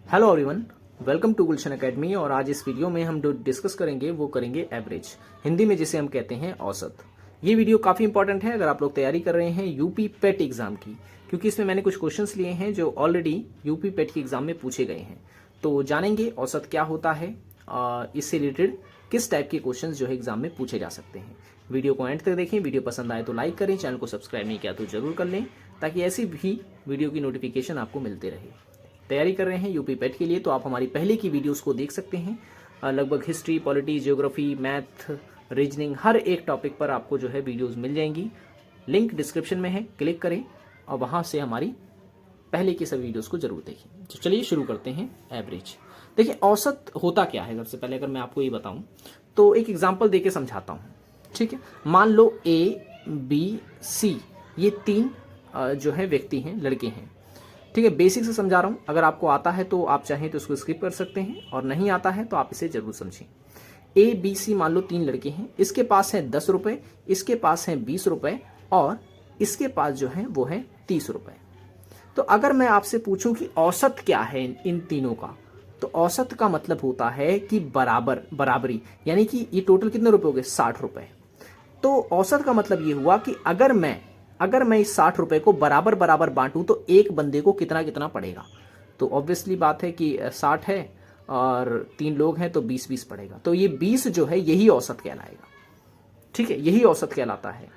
Hello everyone, welcome to Gulshan academy. और आज इस वीडियो में हम जो डिस्कस करेंगे वो करेंगे एवरेज, हिंदी में जिसे हम कहते हैं औसत। ये वीडियो काफ़ी इंपॉर्टेंट है अगर आप लोग तैयारी कर रहे हैं यूपी पेट एग्जाम की, क्योंकि इसमें मैंने कुछ क्वेश्चंस लिए हैं जो ऑलरेडी यूपी पेट के एग्जाम में पूछे गए हैं। तो जानेंगे औसत क्या होता है, इससे रिलेटेड किस टाइप के क्वेश्चन जो है एग्जाम में पूछे जा सकते हैं। वीडियो को एंड तक देखें। वीडियो पसंद आए तो लाइक करें, चैनल को सब्सक्राइब नहीं किया तो जरूर कर लें, ताकि ऐसी भी वीडियो की नोटिफिकेशन आपको मिलते रहे। तैयारी कर रहे हैं यूपी पेट के लिए तो आप हमारी पहले की वीडियोस को देख सकते हैं। लगभग history, polity, geography, math, reasoning, हर एक टॉपिक पर आपको जो है वीडियोस मिल जाएंगी। लिंक डिस्क्रिप्शन में है, क्लिक करें और वहां से हमारी पहले की सभी वीडियोस को जरूर देखें। तो चलिए शुरू करते हैं एवरेज। देखिए औसत होता क्या है। सबसे पहले अगर मैं आपको ये बताऊं तो एक एग्जाम्पल देके समझाता हूं, ठीक है। मान लो ए, बी, सी, ये तीन जो है व्यक्ति हैं, लड़के हैं, ठीक है। बेसिक से समझा रहा हूं, अगर आपको आता है तो आप चाहें तो इसको स्किप कर सकते हैं, और नहीं आता है तो आप इसे जरूर समझें। ए, बी, सी मान लो तीन लड़के हैं। इसके पास है 10 रुपए, इसके पास है 20 रुपए, और इसके पास जो है वो है 30 रुपए। तो अगर मैं आपसे पूछूं कि औसत क्या है इन तीनों का, तो औसत का मतलब होता है कि बराबरी, यानी कि ये टोटल कितने रुपए हो गए, 60 रुपए। तो औसत का मतलब ये हुआ कि अगर मैं इस 60 रुपए को बराबर बराबर बांटूं तो एक बंदे को कितना कितना पड़ेगा। तो ऑब्वियसली बात है कि 60 है और तीन लोग हैं तो 20-20 पड़ेगा। तो ये 20 जो है यही औसत कहलाएगा, ठीक है। यही औसत कहलाता है।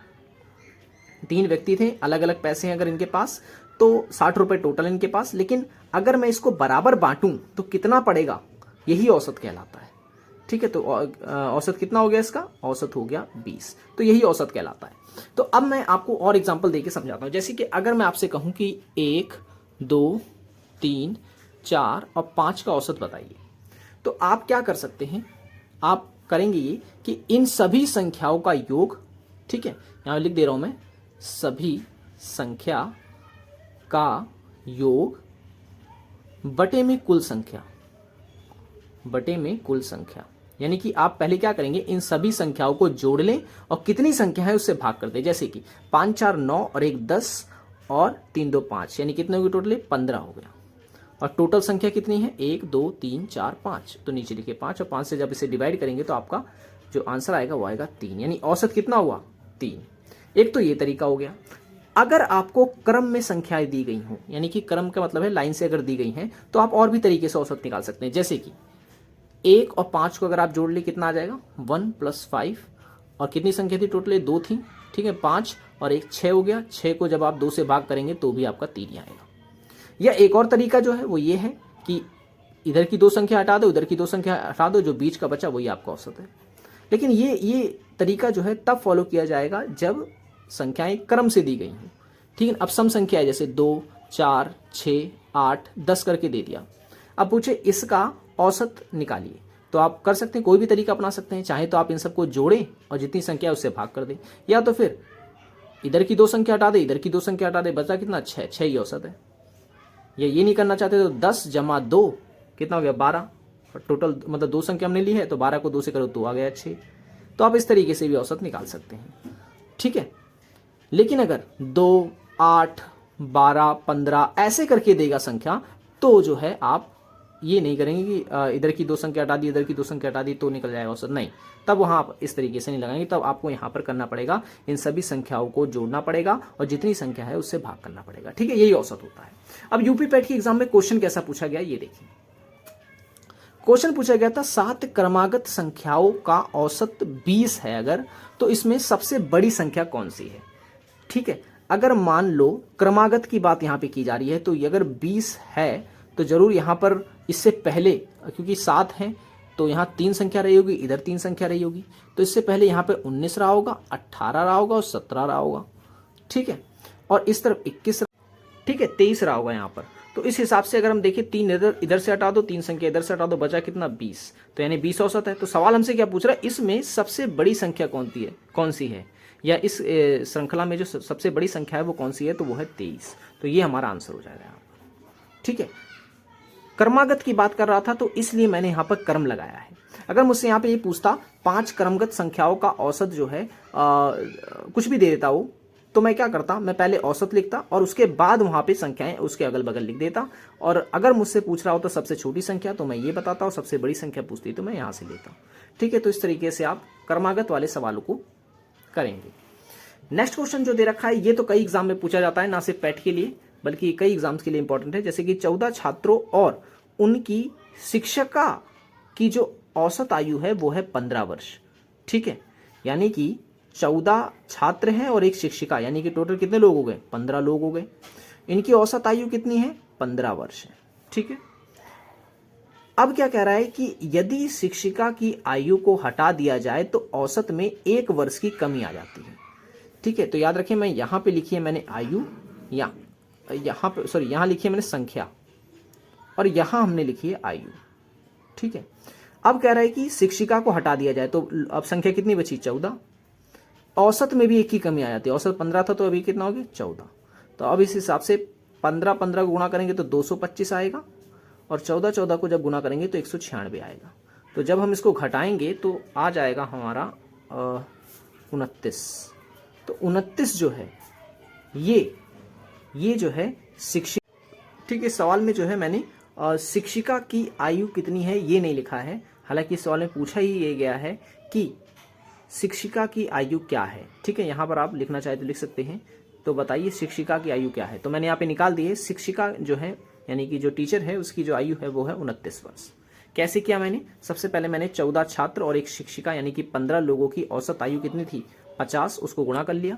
तीन व्यक्ति थे, अलग अलग पैसे हैं अगर इनके पास, तो 60 रुपए टोटल इनके पास, लेकिन अगर मैं इसको बराबर बांटूं तो कितना पड़ेगा, यही औसत कहलाता है, ठीक है। तो औसत कितना हो गया इसका, औसत हो गया 20। तो यही औसत कहलाता है। तो अब मैं आपको और एग्जांपल देके समझाता हूं। जैसे कि अगर मैं आपसे कहूं कि 1, 2, 3, 4 और 5 का औसत बताइए, तो आप क्या कर सकते हैं, आप करेंगे ये कि इन सभी संख्याओं का योग, ठीक है, यहां लिख दे रहा हूं मैं, सभी संख्या का योग बटे में कुल संख्या, बटे में कुल संख्या। यानी कि आप पहले क्या करेंगे, इन सभी संख्याओं को जोड़ लें और कितनी संख्या है उससे भाग कर दें। जैसे कि 5 4 9 और 1 10 और 3 2 5, यानी कितने हो गए टोटल, 15 हो गया। और टोटल संख्या कितनी है, 1 2 3 4 5, तो नीचे लिखे 5, और 5 से जब इसे डिवाइड करेंगे तो आपका जो आंसर आएगा वो आएगा 3, यानी औसत कितना हुआ, 3। एक तो ये तरीका हो गया। अगर आपको क्रम में संख्याएं दी गई हों, यानी कि क्रम का मतलब है लाइन से अगर दी गई हैं, तो आप और भी तरीके से औसत निकाल सकते हैं। जैसे कि 1 और 5 को अगर आप जोड़ ले कितना आ जाएगा, 1 + 5, और कितनी संख्या थी टोटल, 2 थी, ठीक है। 5 और 1 6 हो गया। 6 को जब आप 2 से भाग करेंगे तो भी आपका 3 ही आएगा। या एक और तरीका जो है वो ये है कि इधर की 2 संख्या हटा दो, इधर की 2 संख्या हटा दो, जो बीच का बचा वही आपका औसत है। लेकिन ये तरीका जो है तब फॉलो किया जाएगा जब संख्याएं क्रम से दी गई हों, ठीक है। अब सम संख्या है, जैसे 2 4 6 8 10 करके दे दिया। अब पूछे इसका औसत निकालिए, तो आप कर सकते हैं, कोई भी तरीका अपना सकते हैं। चाहे तो आप इन सबको जोड़ें और जितनी संख्या है उससे भाग कर दें, या तो फिर इधर की 2 संख्या हटा दे, इधर की 2 संख्या हटा दे, बचा कितना, 6 ही औसत है। या ये नहीं करना चाहते तो 10 + 2 कितना हो गया, 12, और टोटल मतलब 2 संख्या हमने ली है तो 12 को 2 से करो तो आ गया 6। तो आप इस तरीके से भी औसत निकाल सकते हैं, ठीक है। लेकिन अगर 2 8 12 15 ऐसे करके देगा संख्या, तो जो है आप ये नहीं करेंगे कि इधर की 2 संख्या हटा दी, इधर की 2 संख्या हटा दी तो निकल जाएगा औसत, नहीं। तब वहां आप इस तरीके से नहीं लगाएंगे, तब आपको यहां पर करना पड़ेगा, इन सभी संख्याओं को जोड़ना पड़ेगा और जितनी संख्या है उससे भाग करना पड़ेगा, ठीक है। यही औसत होता है। अब यूपी पेट के एग्जाम में क्वेश्चन कैसा पूछा गया ये देखिए। क्वेश्चन पूछा गया था 7 क्रमागत संख्याओं का औसत 20 है अगर, तो इसमें सबसे बड़ी संख्या कौन सी है, ठीक है। अगर मान लो क्रमागत की बात यहां पे की जा रही है, तो अगर 20 है तो जरूर यहां पर इससे पहले, क्योंकि 7 है तो यहां 3 संख्या रही होगी, इधर 3 संख्या रही होगी, तो इससे पहले यहां पे 19 रहा होगा, 18 रहा होगा और 17 रहा होगा, ठीक है। और इस तरफ 21, ठीक है, 23 रहा होगा यहां पर। तो इस हिसाब से अगर हम देखें, 3 इधर से हटा दो, 3 संख्या इधर से हटा दो, बचा कितना, 20, तो यानी 20 औसत है। तो सवाल हमसे क्या पूछ रहा है, इसमें सबसे बड़ी संख्या कौन सी है, या इस श्रृंखला में जो सबसे बड़ी संख्या है वो कौन सी है, तो वो है 23। तो ये हमारा आंसर हो जाएगा यहाँ पर, ठीक है। क्रमागत की बात कर रहा था तो इसलिए मैंने यहां पर क्रम लगाया है। अगर मुझसे यहां पे ये पूछता 5 क्रमगत संख्याओं का औसत जो है कुछ भी दे देता वो, तो मैं क्या करता, मैं पहले औसत लिखता और उसके बाद वहाँ पे संख्याएं उसके अगल बगल लिख देता, और अगर मुझसे पूछ रहा हो तो सबसे छोटी संख्या तो मैं ये बताता, और सबसे बड़ी संख्या पूछती तो मैं यहाँ से लेता। ठीक है, तो इस तरीके से आप क्रमागत वाले सवालों को करेंगे। नेक्स्ट क्वेश्चन जो दे रखा है, ये तो कई एग्जाम में पूछा जाता है, ना सिर्फ पैट के लिए बल्कि कई एग्जाम्स के लिए इंपॉर्टेंट है। जैसे कि 14 छात्रों और उनकी शिक्षिका की जो औसत आयु है वो है 15 वर्ष। ठीक है, यानी कि 14 छात्र हैं और एक शिक्षिका, यानी कि टोटल कितने लोग हो गए, 15 लोग हो गए। इनकी औसत आयु कितनी है, 15 वर्ष है। ठीक है, अब क्या कह रहा है कि यदि शिक्षिका की आयु को हटा दिया जाए तो औसत में 1 वर्ष की कमी आ जाती है। ठीक है, तो याद रखिए, मैं यहाँ पे लिखी है मैंने आयु, यहाँ पे सॉरी यहाँ लिखी है मैंने संख्या, और यहाँ हमने लिखी है आयु। ठीक है, अब कह रहा है कि शिक्षिका को हटा दिया जाए तो अब संख्या कितनी बची, 14। औसत में भी 1 की कमी आ जाती है, औसत 15 था तो अभी कितना हो गया, 14। तो अब इस हिसाब से 15 15 को गुणा करेंगे तो 225 आएगा, और 14 14 को जब गुणा करेंगे तो 196 आएगा। तो जब हम इसको घटाएंगे तो आ जाएगा हमारा 29। तो 29 जो है ये जो है शिक्षिका। ठीक है, सवाल में जो है मैंने शिक्षिका की आयु कितनी है ये नहीं लिखा है, हालांकि इस सवाल में पूछा ही ये गया है कि शिक्षिका की आयु क्या है। ठीक है, यहाँ पर आप लिखना चाहे तो लिख सकते हैं, तो बताइए शिक्षिका की आयु क्या है। तो मैंने यहाँ पे निकाल दी है, शिक्षिका जो है यानी कि जो टीचर है उसकी जो आयु है वो है 29 वर्ष। कैसे किया मैंने, सबसे पहले मैंने 14 छात्र और एक शिक्षिका यानी कि 15 लोगों की औसत आयु कितनी थी, 50, उसको गुणा कर लिया।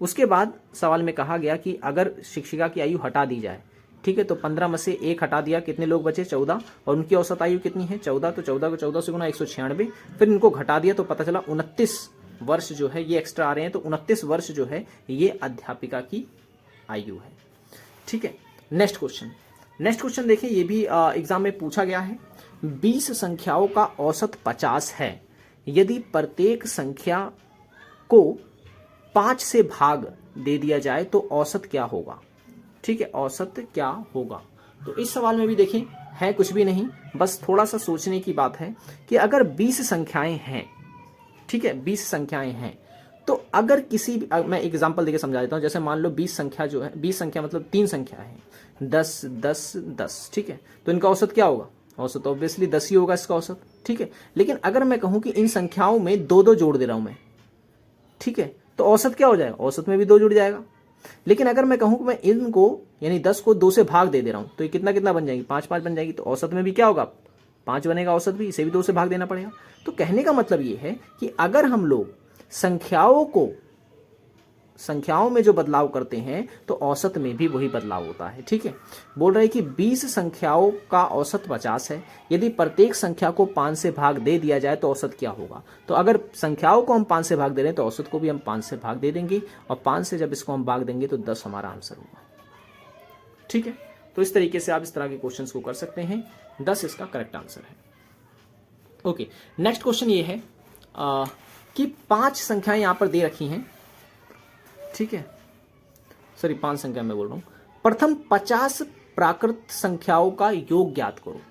उसके बाद सवाल में कहा गया कि अगर शिक्षिका की आयु हटा दी जाए, ठीक है, तो 15 में से 1 हटा दिया, कितने लोग बचे, 14, और उनकी औसत आयु कितनी है, 14, तो 14 को 14 से गुणा 196, फिर इनको घटा दिया तो पता चला 29 वर्ष जो है ये एक्स्ट्रा आ रहे हैं, तो 29 वर्ष जो है ये अध्यापिका की आयु है। ठीक है, नेक्स्ट क्वेश्चन देखिए, ये भी एग्जाम में पूछा गया है। 20 संख्याओं का औसत 50 है, यदि प्रत्येक संख्या को 5 से भाग दे दिया जाए तो औसत क्या होगा। ठीक है, औसत क्या होगा। तो इस सवाल में भी देखें, है कुछ भी नहीं, बस थोड़ा सा सोचने की बात है कि अगर 20 संख्याएं हैं, ठीक है, 20 संख्याएं हैं, तो अगर किसी मैं एग्जांपल देके समझा देता हूं। जैसे मान लो 20 संख्या जो है, 20 संख्या मतलब 3 संख्या है, 10 10 10। ठीक है, तो इनका औसत क्या होगा, औसत ऑब्वियसली 10 ही होगा इसका औसत। ठीक है, लेकिन अगर मैं कहूं कि इन संख्याओं में 2 जोड़ दे रहा हूं मैं, ठीक है, तो औसत क्या हो जाएगा, औसत में भी 2 जुड़ जाएगा। लेकिन अगर मैं कहूं कि मैं इनको यानी 10 को 2 से भाग दे रहा हूं तो ये कितना कितना बन जाएगी, 5 5 बन जाएगी, तो औसत में भी क्या होगा, 5 बनेगा औसत भी, इसे भी 2 से भाग देना पड़ेगा। तो कहने का मतलब ये है कि अगर हम लोग संख्याओं में जो बदलाव करते हैं तो औसत में भी वही बदलाव होता है। ठीक है, बोल रहे हैं कि 20 संख्याओं का औसत 50 है, यदि प्रत्येक संख्या को 5 से भाग दे दिया जाए तो औसत क्या होगा। तो अगर संख्याओं को हम 5 से भाग दे रहे हैं तो औसत को भी हम 5 से भाग दे देंगे, और 5 से जब इसको हम भाग देंगे तो 10 हमारा आंसर होगा। ठीक है, तो इस तरीके से आप इस तरह के क्वेश्चन को कर सकते हैं, 10 इसका करेक्ट आंसर है। ओके, नेक्स्ट क्वेश्चन ये है कि 5 संख्याएं यहां पर दे रखी हैं। ठीक है, सॉरी 5 संख्या मैं बोल रहा हूं। प्रथम 50 प्राकृत संख्याओं का योग ज्ञात करो।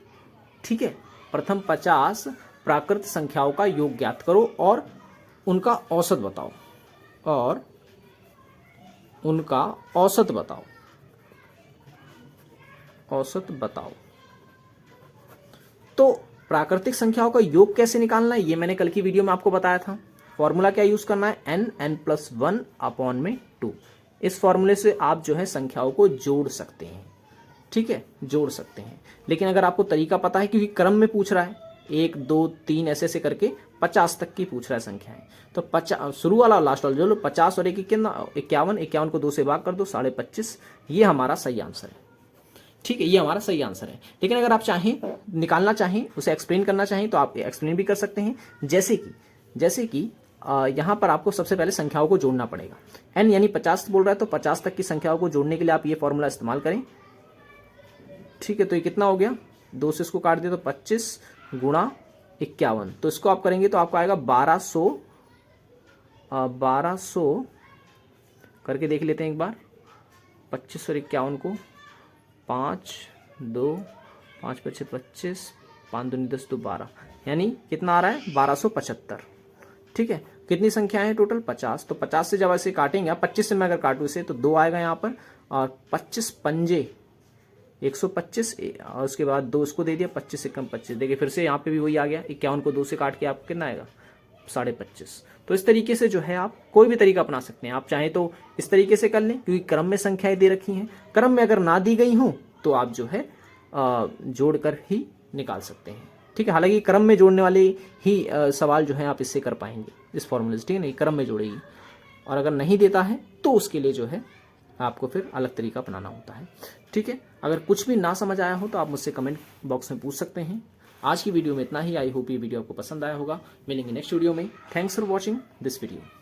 ठीक है, प्रथम 50 प्राकृत संख्याओं का योग ज्ञात करो और उनका औसत बताओ, औसत बताओ। तो प्राकृतिक संख्याओं का योग कैसे निकालना है ये मैंने कल की वीडियो में आपको बताया था। फॉर्मूला क्या यूज करना है, n+1/2। इस फॉर्मूले से आप जो है संख्याओं को जोड़ सकते हैं। ठीक है, जोड़ सकते हैं, लेकिन अगर आपको तरीका पता है, क्योंकि क्रम में पूछ रहा है 1 2 3 ऐसे ऐसे करके 50 तक की पूछ रहा है संख्याएं, तो 50 शुरू वाला और लास्ट वाला जो लो, 50 और 1 कितना, 51, 51 को 2 से भाग कर दो, 25.5, ये हमारा सही आंसर है। ठीक है, ये हमारा सही आंसर है। लेकिन अगर आप चाहें निकालना चाहें, उसे एक्सप्लेन करना चाहें तो आप एक्सप्लेन भी कर सकते हैं। जैसे कि यहाँ पर आपको सबसे पहले संख्याओं को जोड़ना पड़ेगा। n यानी 50 बोल रहा है, तो 50 तक की संख्याओं को जोड़ने के लिए आप ये फॉर्मूला इस्तेमाल करें। ठीक है, तो ये कितना हो गया, 2 से इसको काट दिया तो 25 गुणा 51, तो इसको आप करेंगे तो आपको आएगा 1200 करके देख लेते हैं एक बार। 25 और 51 को 5 2 5 5 25, 5 दूनी 10 तो 12, यानी कितना आ रहा है 1275। ठीक है, कितनी संख्या है टोटल 50, तो 50 से जब ऐसे काटेंगे आप 25 से मैं अगर काटूँ इसे तो 2 आएगा यहाँ पर, और 25 पंजे 125, और उसके बाद 2 उसको दे दिया, 25 से कम 25, देखिए फिर से यहाँ पे भी वही आ गया, 51 को 2 से काट के आपको कितना आएगा 25.5। तो इस तरीके से जो है आप कोई भी तरीका अपना सकते हैं। आप चाहें तो इस तरीके से कर लें, क्योंकि क्रम में संख्याएं दे रखी हैं, क्रम में अगर ना दी गई हों तो आप जो है जोड़कर ही निकाल सकते हैं। ठीक है, हालांकि क्रम में जोड़ने वाले ही सवाल जो है आप इससे कर पाएंगे, इस फॉर्मूले से। ठीक है, नहीं क्रम में जोड़ेगी, और अगर नहीं देता है तो उसके लिए जो है आपको फिर अलग तरीका अपनाना होता है। ठीक है, अगर कुछ भी ना समझ आया हो तो आप मुझसे कमेंट बॉक्स में पूछ सकते हैं। आज की वीडियो में इतना ही। आई होप ये वीडियो आपको पसंद आया होगा। मिलेंगे नेक्स्ट वीडियो में। Thanks for watching this video.